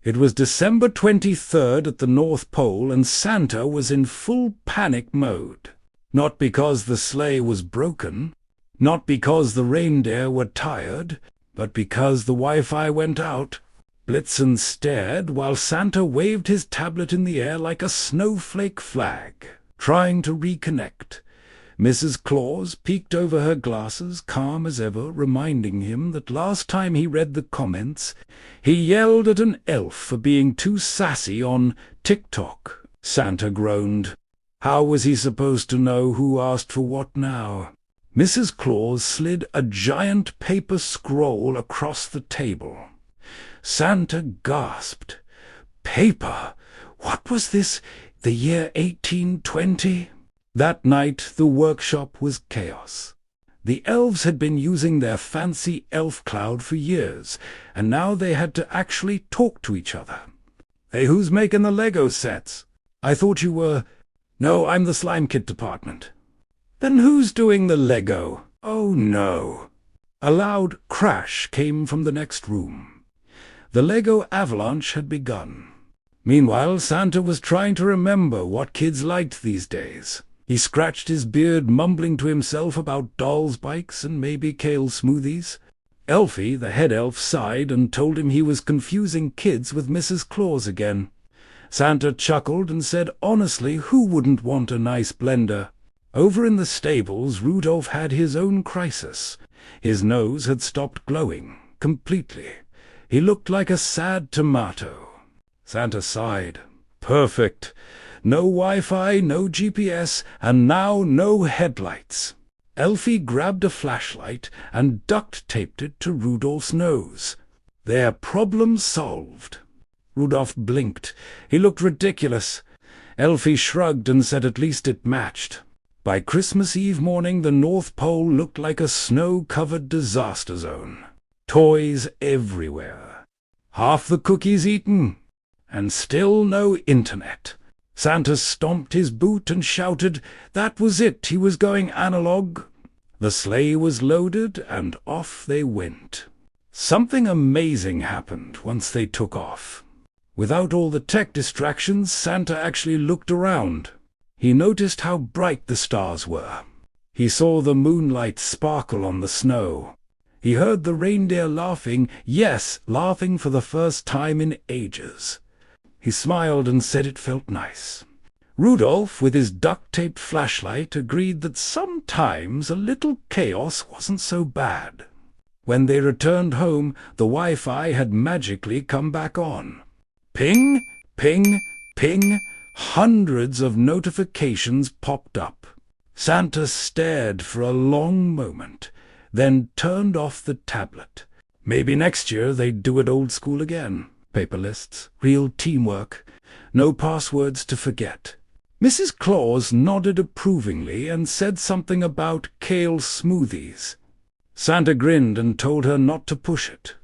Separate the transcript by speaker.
Speaker 1: It was December 23rd at the North Pole, and Santa was in full panic mode. Not because the sleigh was broken, not because the reindeer were tired, but because the Wi-Fi went out. Blitzen stared while Santa waved his tablet in the air like a snowflake flag, trying to reconnect. Mrs. Claus peeked over her glasses, calm as ever, reminding him that last time he read the comments, he yelled at an elf for being too sassy on TikTok. Santa groaned. How was he supposed to know who asked for what now? Mrs. Claus slid a giant paper scroll across the table. Santa gasped. Paper? What was this? The year 1820? That night the workshop was chaos. The elves had been using their fancy elf cloud for years, and now they had to actually talk to each other. "Hey, who's making the Lego sets? I thought you were—" "No, I'm the slime kit department." "Then who's doing the Lego?" "Oh, no." A loud crash came from the next room. The Lego avalanche had begun. Meanwhile, Santa was trying to remember what kids liked these days. He scratched his beard, mumbling to himself about dolls' bikes and maybe kale smoothies. Elfie, the head elf, sighed and told him he was confusing kids with Mrs. Claus again. Santa chuckled and said, honestly, who wouldn't want a nice blender? Over in the stables, Rudolph had his own crisis. His nose had stopped glowing completely. He looked like a sad tomato. Santa sighed. Perfect. No Wi-Fi, no GPS, and now no headlights. Elfie grabbed a flashlight and duct-taped it to Rudolph's nose. Their problem solved. Rudolph blinked. He looked ridiculous. Elfie shrugged and said at least it matched. By Christmas Eve morning, the North Pole looked like a snow-covered disaster zone. Toys everywhere. Half the cookies eaten. And still no internet. Santa stomped his boot and shouted that was it, he was going analog. The sleigh was loaded, and off they went. Something amazing happened once they took off. Without all the tech distractions, Santa actually looked around. He noticed how bright the stars were. He saw the moonlight sparkle on the snow. He heard the reindeer laughing, yes, laughing for the first time in ages. He smiled and said it felt nice. Rudolph, with his duct-taped flashlight, agreed that sometimes a little chaos wasn't so bad. When they returned home, the Wi-Fi had magically come back on. Ping, ping, ping. Hundreds of notifications popped up. Santa stared for a long moment, then turned off the tablet. Maybe next year they'd do it old school again. Paper lists, real teamwork, no passwords to forget. Mrs. Claus nodded approvingly and said something about kale smoothies. Santa grinned and told her not to push it.